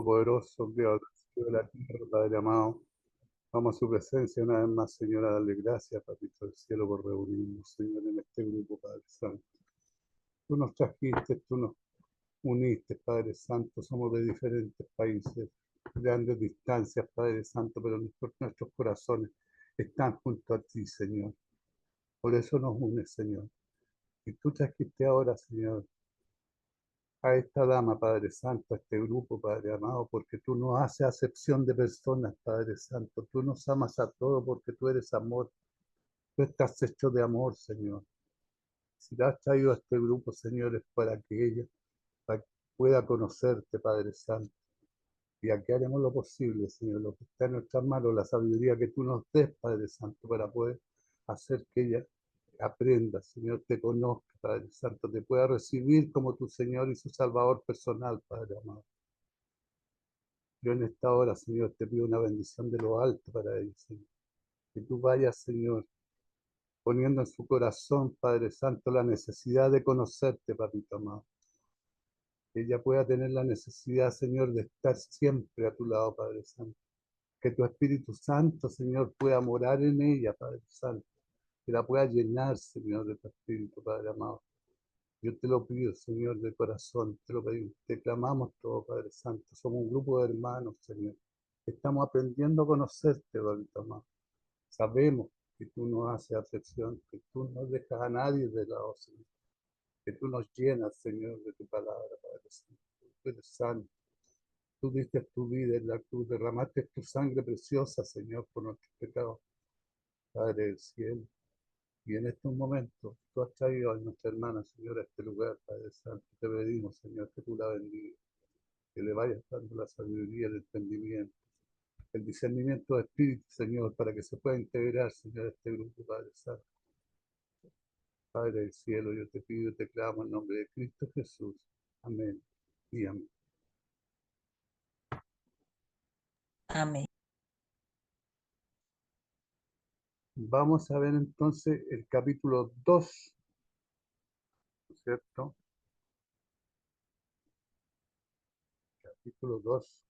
Todopoderoso, Creador del cielo y de la tierra, Padre amado. Vamos a su presencia una vez más, Señor, a darle gracias, Papito del cielo, por reunirnos, Señor, en este grupo, Padre Santo. Tú nos trajiste, tú nos uniste, Padre Santo. Somos de diferentes países, grandes distancias, Padre Santo, pero nuestros corazones están junto a ti, Señor. Por eso nos unes, Señor. Y tú trajiste ahora, Señor, a esta dama, Padre Santo, a este grupo, Padre amado, porque tú no haces acepción de personas, Padre Santo. Tú nos amas a todos porque tú eres amor. Tú estás hecho de amor, Señor. Si la has traído a este grupo, Señor, es para que ella pueda conocerte, Padre Santo. Y aquí haremos lo posible, Señor, lo que está en nuestras manos, la sabiduría que tú nos des, Padre Santo, para poder hacer que ella aprenda, Señor, te conozca, Padre Santo, te pueda recibir como tu Señor y su Salvador personal, Padre amado. Yo en esta hora, Señor, te pido una bendición de lo alto para ella, Señor. Que tú vayas, Señor, poniendo en su corazón, Padre Santo, la necesidad de conocerte, Papito amado. Que ella pueda tener la necesidad, Señor, de estar siempre a tu lado, Padre Santo. Que tu Espíritu Santo, Señor, pueda morar en ella, Padre Santo. Que la pueda llenar, Señor, de tu Espíritu, Padre amado. Yo te lo pido, Señor, de corazón, te lo pedimos, te clamamos todo, Padre Santo. Somos un grupo de hermanos, Señor. Estamos aprendiendo a conocerte, Papito amado. Sabemos que tú no haces acepción, que tú no dejas a nadie de lado, Señor. Que tú nos llenas, Señor, de tu palabra, Padre Santo. Tú eres santo. Tú diste tu vida en la cruz, derramaste tu sangre preciosa, Señor, por nuestros pecados, Padre del cielo. Y en estos momentos, tú has traído a nuestra hermana, Señor, a este lugar, Padre Santo. Te pedimos, Señor, que tú la bendigas, que le vayas dando la sabiduría, el entendimiento, el discernimiento de espíritu, Señor, para que se pueda integrar, Señor, a este grupo, Padre Santo. Padre del cielo, yo te pido y te clamo en nombre de Cristo Jesús. Amén y amén. Amén. Vamos a ver entonces el capítulo 2, ¿no es cierto? Capítulo 2.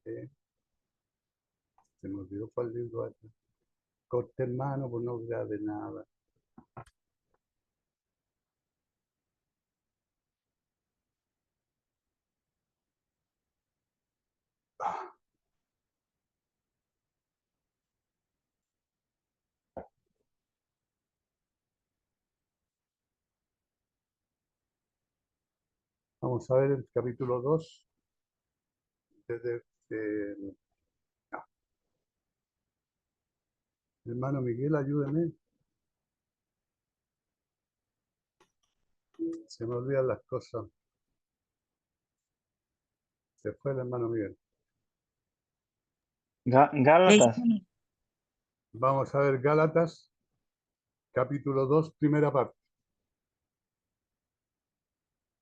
Se me olvidó cuál libro es. Corte hermano, pues no de nada. Vamos a ver el capítulo 2. Desde, no. Hermano Miguel, ayúdeme. Se me olvidan las cosas. Se fue el hermano Miguel. Gálatas. Vamos a ver Gálatas, capítulo 2, primera parte.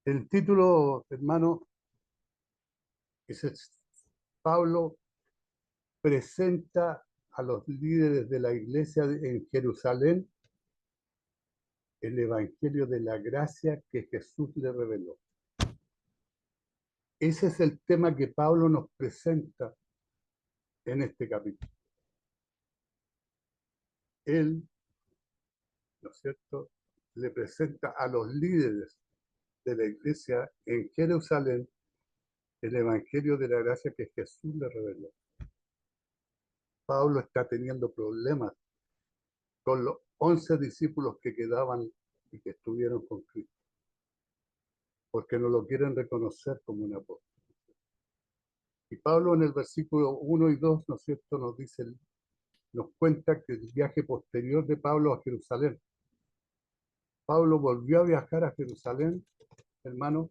El título, hermano, es Pablo presenta a los líderes de la iglesia en Jerusalén el evangelio de la gracia que Jesús le reveló. Ese es el tema que Pablo nos presenta en este capítulo. Él, ¿no es cierto?, le presenta a los líderes de la iglesia en Jerusalén el evangelio de la gracia que Jesús le reveló. Pablo está teniendo problemas con los 11 discípulos que quedaban y que estuvieron con Cristo, porque no lo quieren reconocer como un apóstol. Y Pablo en el versículo 1 y 2, ¿no es cierto?, nos cuenta que el viaje posterior de Pablo a Jerusalén. Pablo volvió a viajar a Jerusalén, hermano,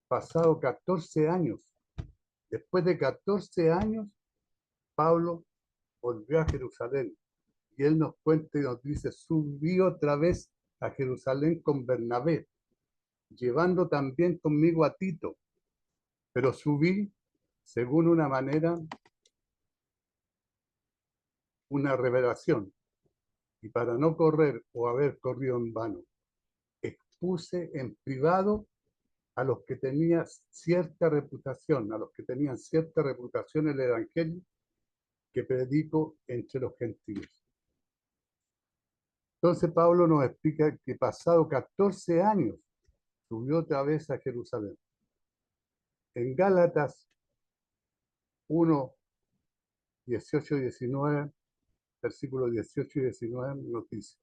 pasado 14 años. Después de 14 años, Pablo volvió a Jerusalén. Y él nos cuenta y nos dice, subí otra vez a Jerusalén con Bernabé, llevando también conmigo a Tito. Pero subí según una manera, una revelación. Y para no correr o haber corrido en vano, expuse en privado a los que tenían cierta reputación, el Evangelio que predico entre los gentiles. Entonces Pablo nos explica que pasado 14 años subió otra vez a Jerusalén. En Gálatas 1, 18 y 19, versículos 18 y 19 nos dice: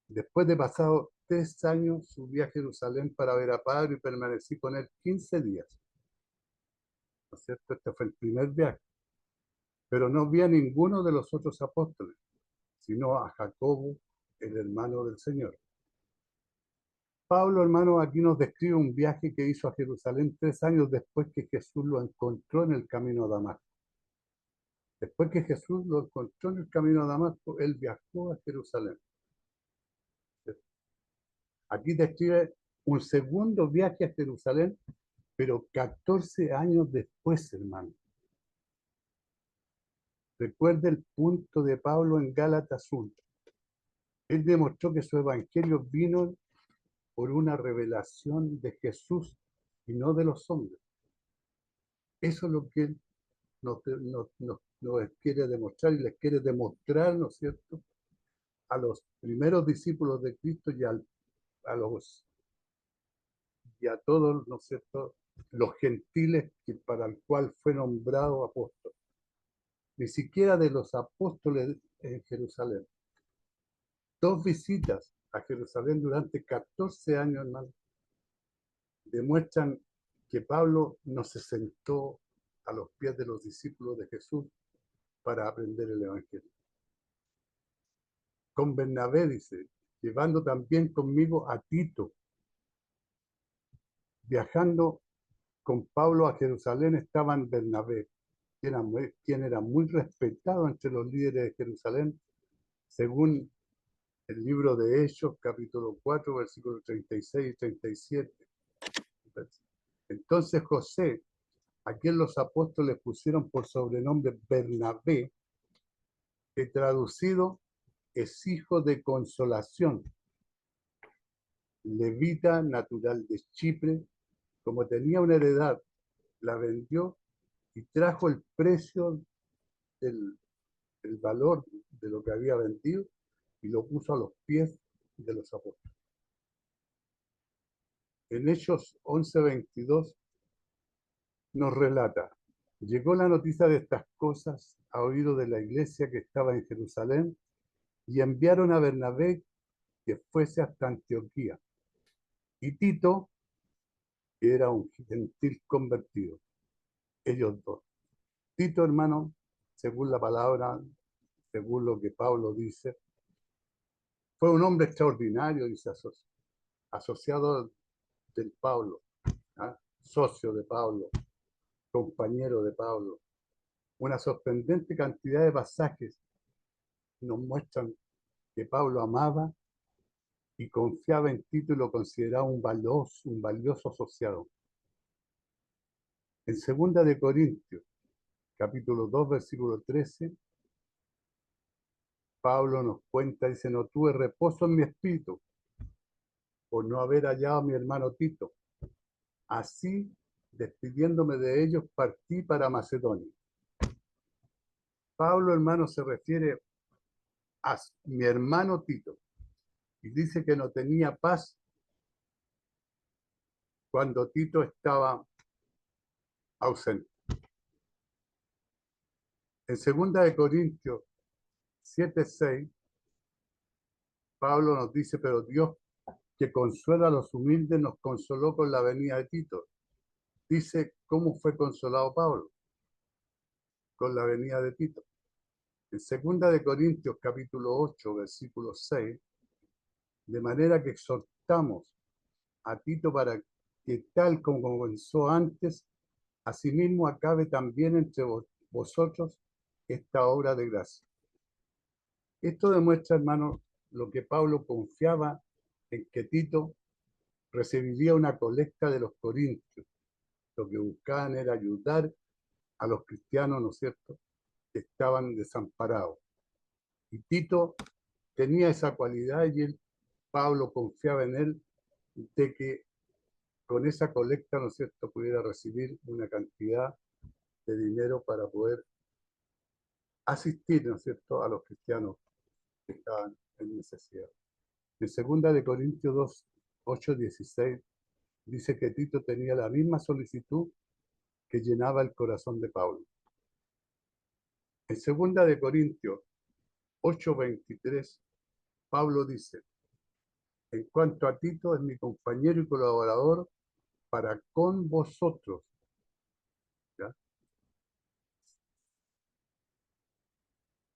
después de pasado 3 años subí a Jerusalén para ver a Pablo y permanecí con él 15 días. ¿No es cierto? Este fue el primer viaje. Pero no vi a ninguno de los otros apóstoles, sino a Jacobo, el hermano del Señor. Pablo, hermano, aquí nos describe un viaje que hizo a Jerusalén 3 años después que Jesús lo encontró en el camino a Damasco. Después que Jesús lo encontró en el camino a Damasco, él viajó a Jerusalén. Aquí describe un segundo viaje a Jerusalén, pero 14 años después, hermano. Recuerde el punto de Pablo en Gálatas 1. Él demostró que su evangelio vino por una revelación de Jesús y no de los hombres. Eso es lo que él nos quiere demostrar y les quiere demostrar, ¿no es cierto?, a los primeros discípulos de Cristo y a todos, ¿no es cierto?, los gentiles para el cual fue nombrado apóstol. Ni siquiera de los apóstoles en Jerusalén. 2 visitas a Jerusalén durante 14 años, hermano, demuestran que Pablo no se sentó a los pies de los discípulos de Jesús para aprender el Evangelio. Con Bernabé, dice, llevando también conmigo a Tito. Viajando con Pablo a Jerusalén estaban Bernabé, quien era muy respetado entre los líderes de Jerusalén, según el libro de Hechos, capítulo 4, versículos 36 y 37. Entonces José, a quien los apóstoles pusieron por sobrenombre Bernabé, que traducido es hijo de consolación, levita natural de Chipre, como tenía una heredad, la vendió y trajo el precio el valor de lo que había vendido y lo puso a los pies de los apóstoles. En Hechos 11:22 nos relata: llegó la noticia de estas cosas a oído de la iglesia que estaba en Jerusalén y enviaron a Bernabé que fuese hasta Antioquía. Y Tito, que era un gentil convertido, ellos dos. Tito, hermano, según la palabra, según lo que Pablo dice, fue un hombre extraordinario, dice, asociado del Pablo, ¿ah?, socio de Pablo, compañero de Pablo. Una sorprendente cantidad de pasajes nos muestran que Pablo amaba y confiaba en Tito y lo consideraba un valioso asociado. En 2 de Corintios, capítulo 2, versículo 13, Pablo nos cuenta, dice: no tuve reposo en mi espíritu por no haber hallado a mi hermano Tito. Así, despidiéndome de ellos, partí para Macedonia. Pablo, hermano, se refiere a mi hermano Tito y dice que no tenía paz cuando Tito estaba ausente. En 2 de Corintios 7:6, Pablo nos dice: pero Dios, que consuela a los humildes, nos consoló con la venida de Tito. Dice cómo fue consolado Pablo con la venida de Tito. En 2 de Corintios capítulo 8, versículo 6, de manera que exhortamos a Tito para que tal como comenzó antes, asimismo acabe también entre vosotros esta obra de gracia. Esto demuestra, hermano, lo que Pablo confiaba en que Tito recibiría una colecta de los corintios. Lo que buscaban era ayudar a los cristianos, ¿no es cierto?, que estaban desamparados. Y Tito tenía esa cualidad y Pablo confiaba en él de que con esa colecta, ¿no es cierto?, pudiera recibir una cantidad de dinero para poder asistir, ¿no es cierto?, a los cristianos que estaban en necesidad. En 2 Corintios 8:16 dice que Tito tenía la misma solicitud que llenaba el corazón de Pablo. En 2 Corintios 8:23, Pablo dice: en cuanto a Tito, es mi compañero y colaborador para con vosotros. ¿Ya?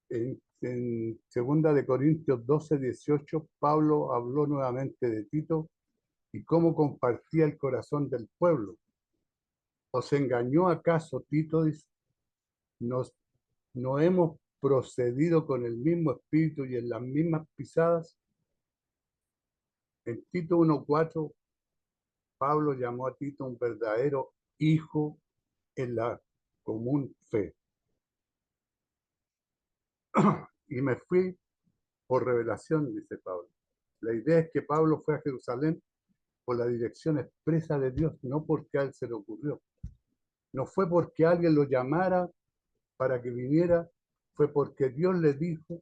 En 2 Corintios 12:18, Pablo habló nuevamente de Tito y cómo compartía el corazón del pueblo. ¿Os engañó acaso Tito? Dice, ¿no hemos procedido con el mismo espíritu y en las mismas pisadas? En Tito 1:4, Pablo llamó a Tito un verdadero hijo en la común fe. Y me fui por revelación, dice Pablo. La idea es que Pablo fue a Jerusalén por la dirección expresa de Dios, no porque a él se le ocurrió. No fue porque alguien lo llamara para que viniera, fue porque Dios le dijo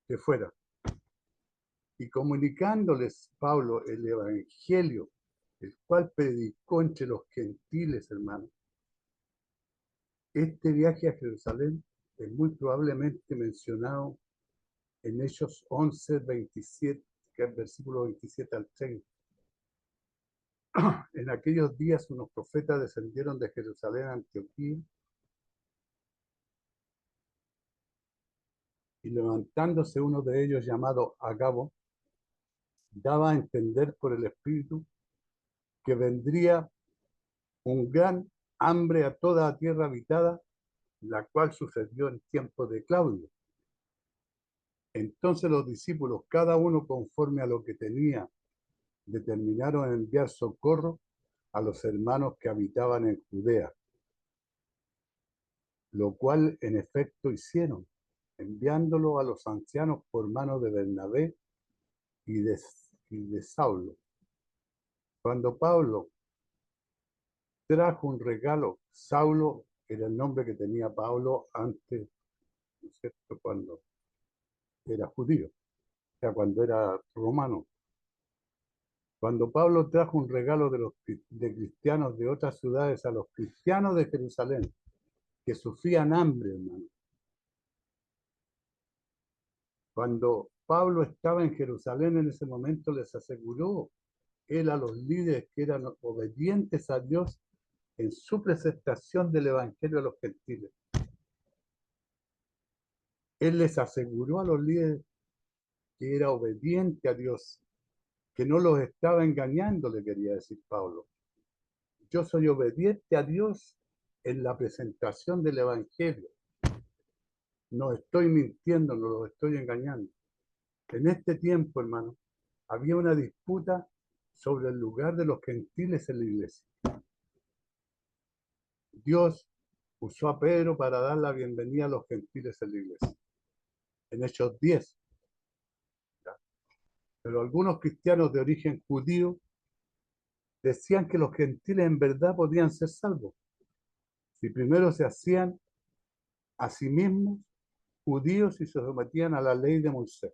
que fuera. Y comunicándoles Pablo el evangelio, el cual predicó entre los gentiles, hermanos, este viaje a Jerusalén es muy probablemente mencionado en Hechos 11:27, que es el versículo 27 al 30. En aquellos días unos profetas descendieron de Jerusalén a Antioquía y levantándose uno de ellos llamado Agabo, daba a entender por el Espíritu que vendría un gran hambre a toda la tierra habitada, la cual sucedió en tiempo de Claudio. Entonces los discípulos, cada uno conforme a lo que tenía, determinaron enviar socorro a los hermanos que habitaban en Judea, lo cual en efecto hicieron, enviándolo a los ancianos por mano de Bernabé y de Saulo. Cuando Pablo trajo un regalo, Saulo era el nombre que tenía Pablo antes, ¿no es cierto?, cuando era judío, o sea, cuando era romano. Cuando Pablo trajo un regalo de cristianos de otras ciudades a los cristianos de Jerusalén, que sufrían hambre, hermano. Cuando Pablo estaba en Jerusalén en ese momento, les aseguró él a los líderes que eran obedientes a Dios en su presentación del Evangelio a los gentiles. Él les aseguró a los líderes que era obediente a Dios, que no los estaba engañando, le quería decir Pablo. Yo soy obediente a Dios en la presentación del Evangelio. No estoy mintiendo, no los estoy engañando. En este tiempo, hermano, había una disputa sobre el lugar de los gentiles en la iglesia. Dios usó a Pedro para dar la bienvenida a los gentiles en la iglesia. En Hechos 10. ¿Ya? Pero algunos cristianos de origen judío decían que los gentiles en verdad podían ser salvos si primero se hacían a sí mismos judíos y se sometían a la ley de Moisés.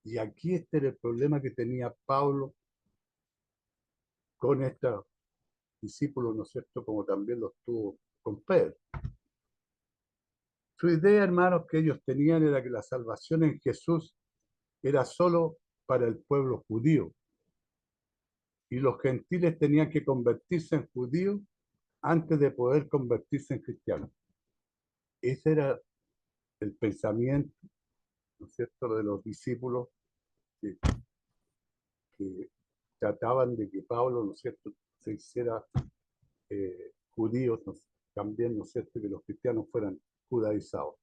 Y aquí este era el problema que tenía Pablo con estos discípulos, ¿no es cierto?, como también los tuvo con Pedro. Su idea, hermanos, que ellos tenían era que la salvación en Jesús era solo para el pueblo judío y los gentiles tenían que convertirse en judíos antes de poder convertirse en cristianos. Ese era el pensamiento, ¿no es cierto?, de los discípulos que, que trataban de que Pablo, ¿no es cierto?, se hiciera judíos, ¿no? También, ¿no es cierto?, que los cristianos fueran judaizados.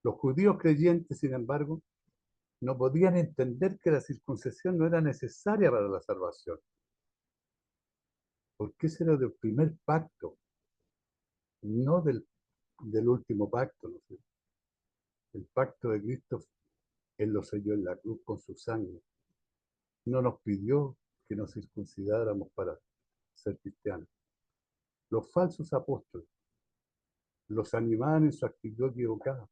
Los judíos creyentes, sin embargo, no podían entender que la circuncisión no era necesaria para la salvación, porque ese era del primer pacto, no del último pacto, ¿no es cierto? El pacto de Cristo, Él lo selló en la cruz con su sangre. no nos pidió que nos circuncidáramos para ser cristianos. Los falsos apóstoles los animaban en su actitud equivocada.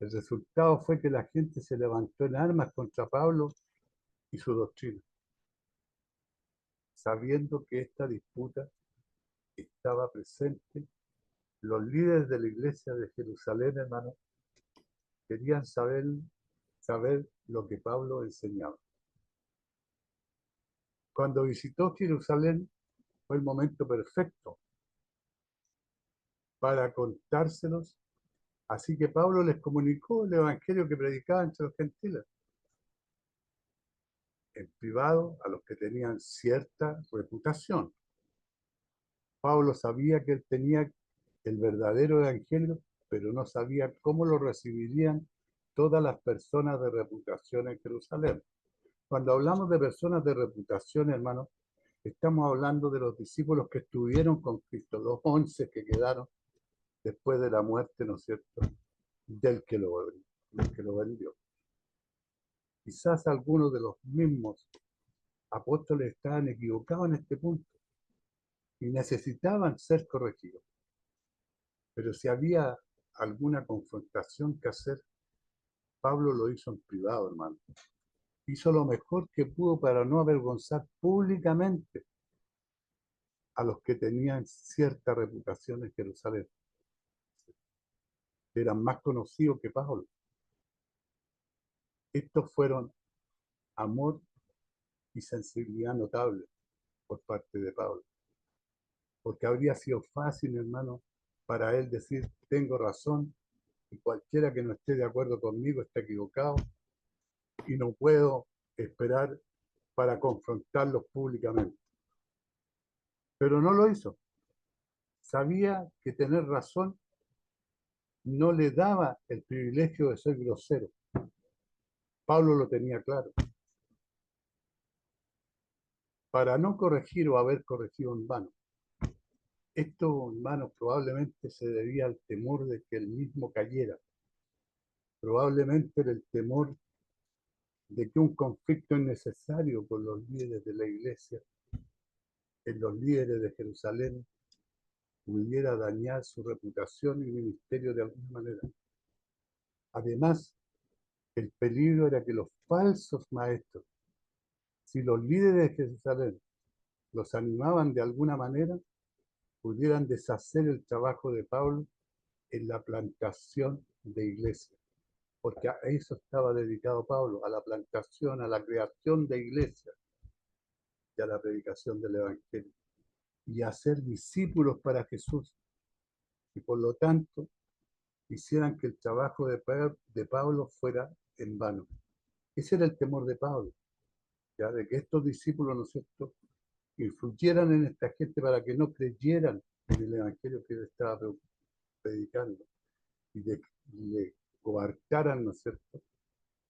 El resultado fue que la gente se levantó en armas contra Pablo y su doctrina, sabiendo que esta disputa estaba presente. Los líderes de la iglesia de Jerusalén, hermano, querían saber lo que Pablo enseñaba. Cuando visitó Jerusalén fue el momento perfecto para contárselos, así que Pablo les comunicó el evangelio que predicaba entre los gentiles, en privado a los que tenían cierta reputación. Pablo sabía que él tenía el verdadero evangelio, pero no sabía cómo lo recibirían todas las personas de reputación en Jerusalén. Cuando hablamos de personas de reputación, hermano, estamos hablando de los discípulos que estuvieron con Cristo, los 11 que quedaron después de la muerte, ¿no es cierto?, del que lo vendió. Quizás algunos de los mismos apóstoles estaban equivocados en este punto y necesitaban ser corregidos. Pero si había alguna confrontación que hacer, Pablo lo hizo en privado, hermano. Hizo lo mejor que pudo para no avergonzar públicamente a los que tenían cierta reputación en Jerusalén. Eran más conocidos que Pablo. Estos fueron amor y sensibilidad notable por parte de Pablo. Porque habría sido fácil, hermano, para él decir, tengo razón, y cualquiera que no esté de acuerdo conmigo está equivocado, y no puedo esperar para confrontarlos públicamente. Pero no lo hizo. Sabía que tener razón no le daba el privilegio de ser grosero. Pablo lo tenía claro. Para no corregir o haber corregido en vano. Esto, hermanos, probablemente se debía al temor de que él mismo cayera. Probablemente era el temor de que un conflicto innecesario con los líderes de la iglesia, en los líderes de Jerusalén, pudiera dañar su reputación y ministerio de alguna manera. Además, el peligro era que los falsos maestros, si los líderes de Jerusalén los animaban de alguna manera, pudieran deshacer el trabajo de Pablo en la plantación de iglesias. Porque a eso estaba dedicado Pablo, a la plantación, a la creación de iglesias y a la predicación del Evangelio. Y a ser discípulos para Jesús. Y por lo tanto, hicieran que el trabajo de Pablo fuera en vano. Ese era el temor de Pablo, ¿ya? De que estos discípulos, ¿no es cierto?, influyeran en esta gente para que no creyeran en el evangelio que él estaba predicando y le coartaran, ¿no es cierto?,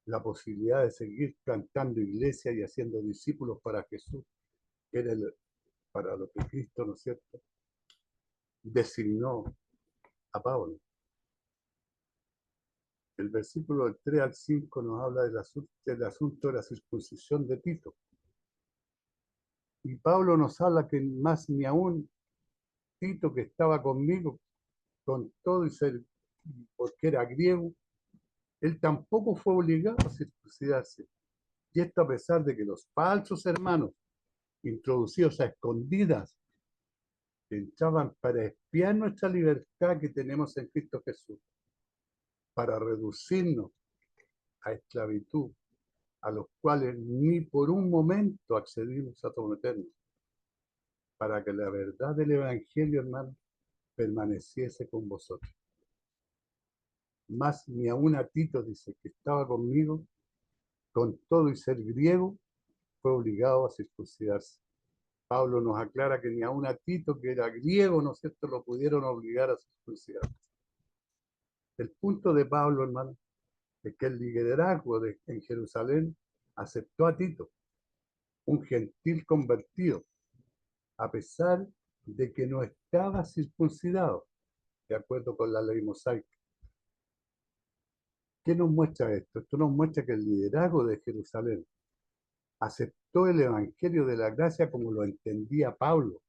la posibilidad de seguir plantando iglesias y haciendo discípulos para Jesús, que era para lo que Cristo, ¿no es cierto?, designó a Pablo. El versículo del 3 al 5 nos habla del asunto de la circuncisión de Tito. Y Pablo nos habla que más ni aún Tito, que estaba conmigo, con todo y ser, porque era griego, él tampoco fue obligado a circuncidarse. Y esto a pesar de que los falsos hermanos, introducidos a escondidas, entraban para espiar nuestra libertad que tenemos en Cristo Jesús, para reducirnos a esclavitud, a los cuales ni por un momento accedimos a someternos, para que la verdad del Evangelio, hermano, permaneciese con vosotros. Más ni aún a Tito, dice, que estaba conmigo, con todo y ser griego, fue obligado a circuncidarse. Pablo nos aclara que ni aún a Tito, que era griego, ¿no es cierto?, lo pudieron obligar a circuncidarse. El punto de Pablo, hermano, es que el liderazgo en Jerusalén aceptó a Tito, un gentil convertido, a pesar de que no estaba circuncidado, de acuerdo con la ley mosaica. ¿Qué nos muestra esto? Esto nos muestra que el liderazgo de Jerusalén aceptó el evangelio de la gracia como lo entendía Pablo.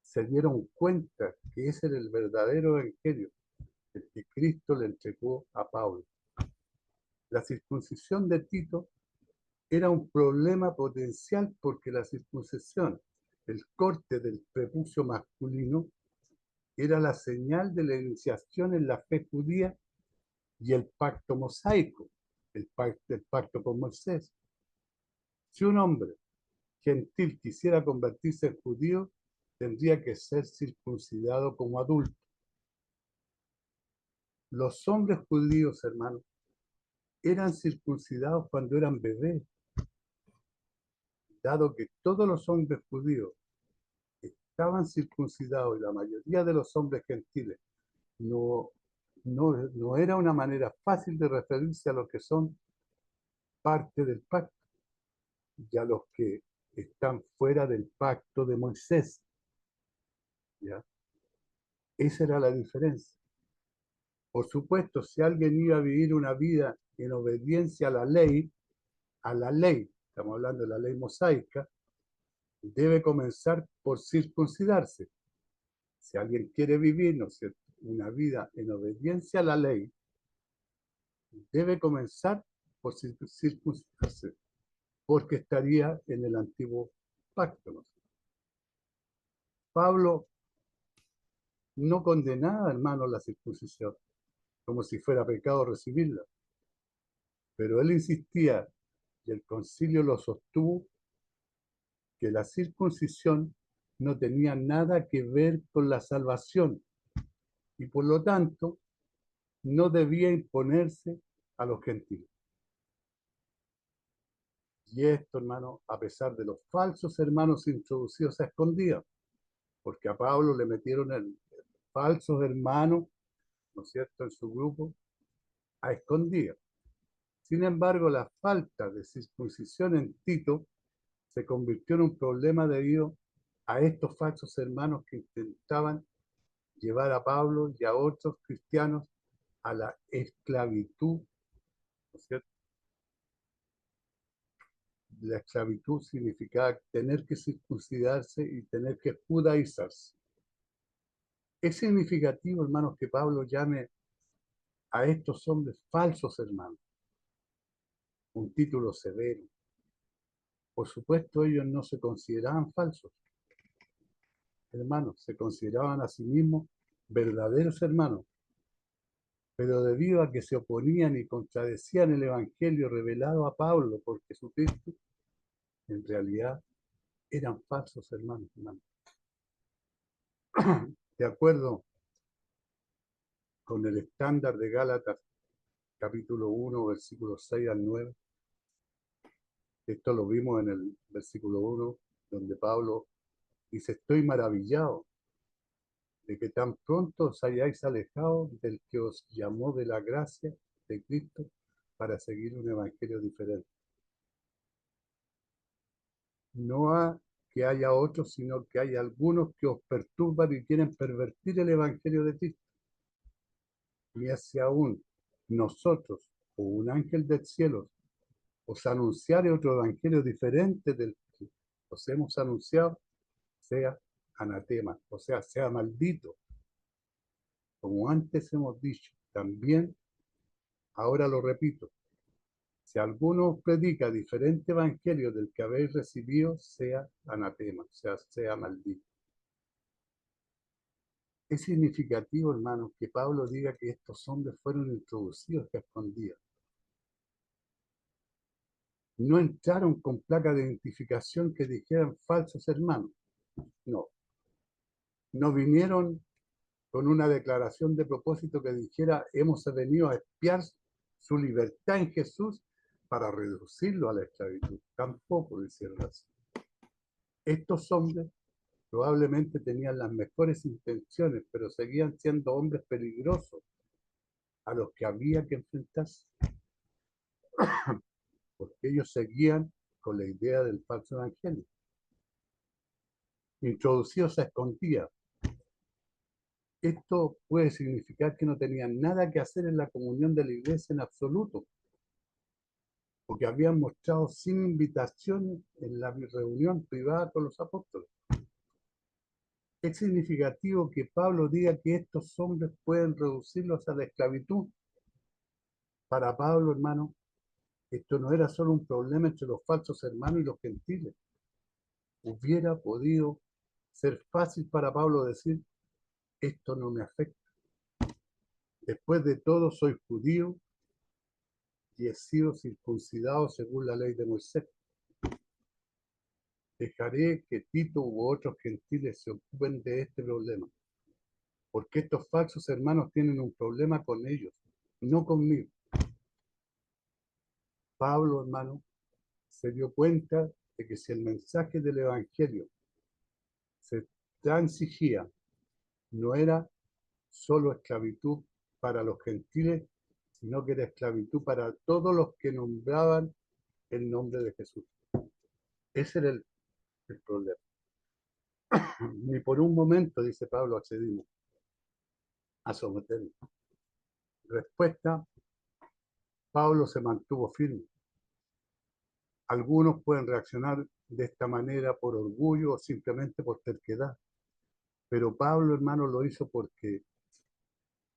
Se dieron cuenta que ese era el verdadero evangelio, el que Cristo le entregó a Pablo. La circuncisión de Tito era un problema potencial porque la circuncisión, el corte del prepucio masculino, era la señal de la iniciación en la fe judía y el pacto mosaico, el pacto con Moisés. Si un hombre gentil quisiera convertirse en judío, tendría que ser circuncidado como adulto. Los hombres judíos, hermanos, eran circuncidados cuando eran bebés, dado que todos los hombres judíos estaban circuncidados y la mayoría de los hombres gentiles no, no era una manera fácil de referirse a los que son parte del pacto y a los que están fuera del pacto de Moisés. ¿Ya? Esa era la diferencia. Por supuesto, si alguien iba a vivir una vida en obediencia a la ley, estamos hablando de la ley mosaica, debe comenzar por circuncidarse. Si alguien quiere vivir, ¿no es cierto?, una vida en obediencia a la ley, debe comenzar por circuncidarse, porque estaría en el antiguo pacto, ¿no? Pablo no condenaba, hermano, la circuncisión, como si fuera pecado recibirla, pero él insistía, y el concilio lo sostuvo, que la circuncisión no tenía nada que ver con la salvación y por lo tanto no debía imponerse a los gentiles. Y esto, hermano, a pesar de los falsos hermanos introducidos a escondidas, porque a Pablo le metieron falsos hermanos, ¿no es cierto?, en su grupo, a escondidas. Sin embargo, la falta de circuncisión en Tito se convirtió en un problema debido a estos falsos hermanos que intentaban llevar a Pablo y a otros cristianos a la esclavitud, ¿no es cierto? La esclavitud significaba tener que circuncidarse y tener que judaizarse. Es significativo, hermanos, que Pablo llame a estos hombres falsos hermanos, un título severo. Por supuesto, ellos no se consideraban falsos hermanos, se consideraban a sí mismos verdaderos hermanos, pero debido a que se oponían y contradecían el evangelio revelado a Pablo por Jesucristo, en realidad eran falsos hermanos, hermanos. De acuerdo con el estándar de Gálatas, capítulo 1, versículos 6 al 9, esto lo vimos en el versículo 1, donde Pablo dice: estoy maravillado de que tan pronto os hayáis alejado del que os llamó de la gracia de Cristo para seguir un evangelio diferente. No que haya otros, sino que hay algunos que os perturban y quieren pervertir el evangelio de Cristo. Y si aún nosotros o un ángel del cielo os anunciare otro evangelio diferente del que os hemos anunciado, sea anatema, o sea maldito. Como antes hemos dicho, también ahora lo repito: si alguno os predica diferente evangelio del que habéis recibido, sea anatema, sea maldito. Es significativo, hermanos, que Pablo diga que estos hombres fueron introducidos a escondidas. No entraron con placa de identificación que dijeran falsos hermanos. No. No vinieron con una declaración de propósito que dijera: hemos venido a expiar su libertad en Jesús para reducirlo a la esclavitud. Tampoco lo hicieron así. Estos hombres probablemente tenían las mejores intenciones, pero seguían siendo hombres peligrosos a los que había que enfrentarse, porque ellos seguían con la idea del falso evangelio, introducidos a escondidas. Esto puede significar que no tenían nada que hacer en la comunión de la iglesia en absoluto. porque habían mostrado sin invitación en la reunión privada con los apóstoles. Es significativo que Pablo diga que estos hombres pueden reducirlos a la esclavitud. Para Pablo, hermano, esto no era solo un problema entre los falsos hermanos y los gentiles. Hubiera podido ser fácil para Pablo decir, esto no me afecta. Después de todo, soy judío y he sido circuncidado según la ley de Moisés. Dejaré que Tito u otros gentiles se ocupen de este problema, porque estos falsos hermanos tienen un problema con ellos, no conmigo. Pablo, hermano, se dio cuenta de que si el mensaje del Evangelio se transigía, no era solo esclavitud para los gentiles, sino que era esclavitud para todos los que nombraban el nombre de Jesús. Ese era el problema. Ni por un momento, dice Pablo, accedimos a someternos. Respuesta, Pablo se mantuvo firme. Algunos pueden reaccionar de esta manera por orgullo o simplemente por terquedad. Pero Pablo, hermano, lo hizo porque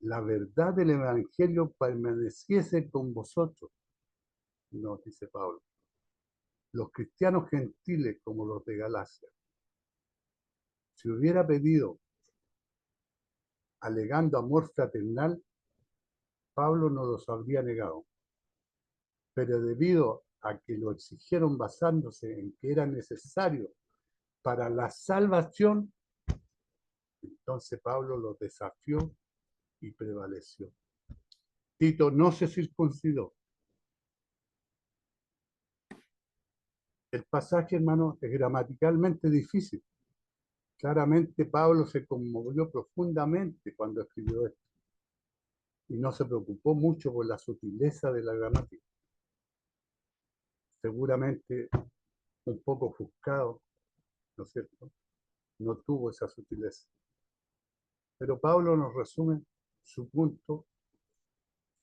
la verdad del Evangelio permaneciese con vosotros, nos dice Pablo. Los cristianos gentiles como los de Galacia, si hubiera pedido alegando amor fraternal, Pablo no los habría negado. Pero debido a que lo exigieron basándose en que era necesario para la salvación, entonces Pablo los desafió y prevaleció. Tito no se circuncidó. El pasaje, hermano, es gramaticalmente difícil. Claramente Pablo se conmovió profundamente cuando escribió esto y no se preocupó mucho por la sutileza de la gramática. Seguramente un poco ofuscado, ¿no es cierto? No tuvo esa sutileza. Pero Pablo nos resume su punto,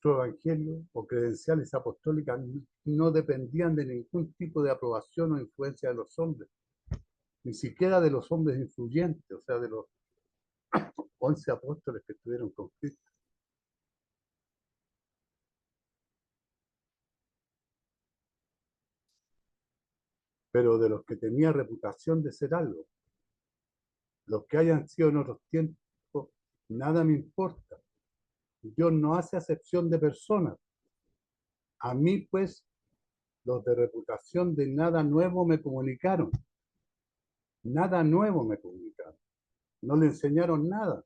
su evangelio o credenciales apostólicas no dependían de ningún tipo de aprobación o influencia de los hombres, ni siquiera de los hombres influyentes, o sea, de los 11 apóstoles que estuvieron con Cristo. Pero de los que tenía reputación de ser algo. Los que hayan sido en otros tiempos, nada me importa. Dios no hace acepción de personas. A mí, pues, los de reputación de nada nuevo me comunicaron. Nada nuevo me comunicaron. No le enseñaron nada.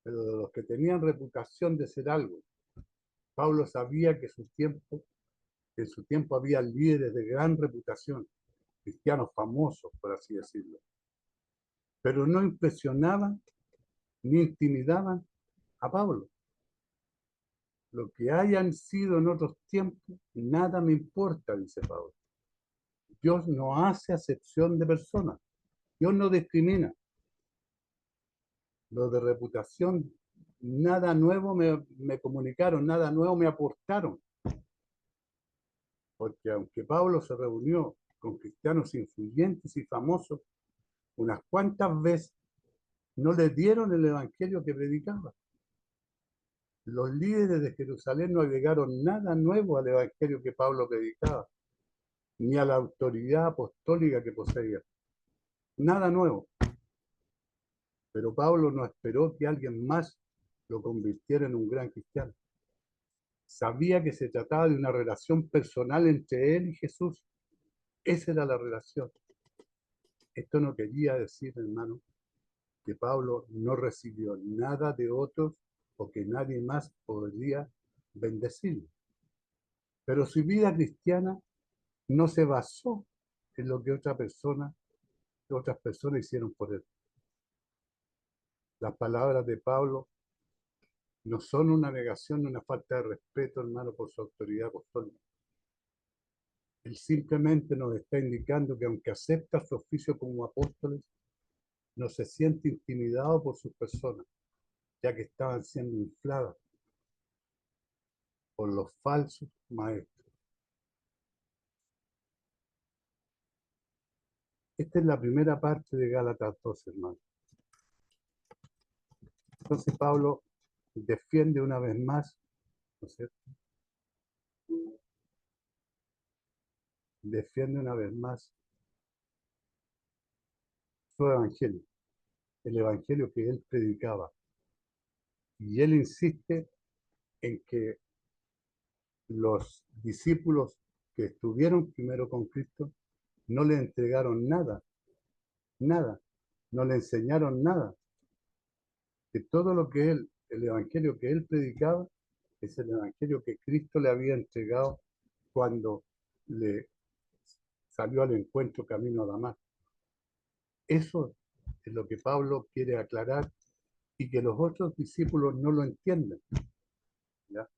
Pero de los que tenían reputación de ser algo. Pablo sabía que en su tiempo había líderes de gran reputación, cristianos famosos, por así decirlo. Pero no impresionaban ni intimidaban a Pablo. Lo que hayan sido en otros tiempos, nada me importa, dice Pablo. Dios no hace acepción de personas. Dios no discrimina. Los de reputación, nada nuevo me comunicaron, nada nuevo me aportaron. Porque aunque Pablo se reunió con cristianos influyentes y famosos, unas cuantas veces no le dieron el evangelio que predicaba. Los líderes de Jerusalén no agregaron nada nuevo al evangelio que Pablo predicaba, ni a la autoridad apostólica que poseía. Nada nuevo. Pero Pablo no esperó que alguien más lo convirtiera en un gran cristiano. Sabía que se trataba de una relación personal entre él y Jesús. Esa era la relación. Esto no quería decir, hermano, que Pablo no recibió nada de otros o que nadie más podría bendecirlo. Pero su vida cristiana no se basó en lo que otras personas hicieron por él. Las palabras de Pablo no son una negación ni una falta de respeto, hermano, por su autoridad apostólica. Él simplemente nos está indicando que aunque acepta su oficio como apóstoles, no se siente intimidado por sus personas, ya que estaban siendo infladas por los falsos maestros. Esta es la primera parte de Gálatas 2, hermano. Entonces Pablo defiende una vez más, ¿no es cierto? Defiende una vez más su evangelio, el evangelio que él predicaba. Y él insiste en que los discípulos que estuvieron primero con Cristo no le entregaron nada, nada, no le enseñaron nada. Que todo lo que él, el evangelio que él predicaba, es el evangelio que Cristo le había entregado cuando le salió al encuentro camino a Damasco. Eso es lo que Pablo quiere aclarar y que los otros discípulos no lo entienden, ¿ya?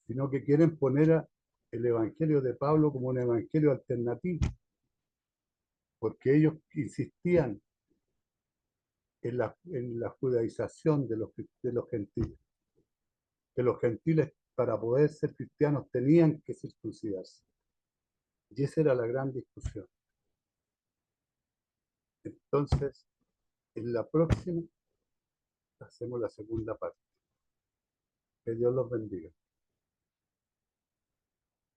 Sino que quieren poner el evangelio de Pablo como un evangelio alternativo, porque ellos insistían en la judaización de los gentiles, que los gentiles para poder ser cristianos tenían que circuncidarse. Y esa era la gran discusión. Entonces, en la próxima hacemos la segunda parte. Que Dios los bendiga.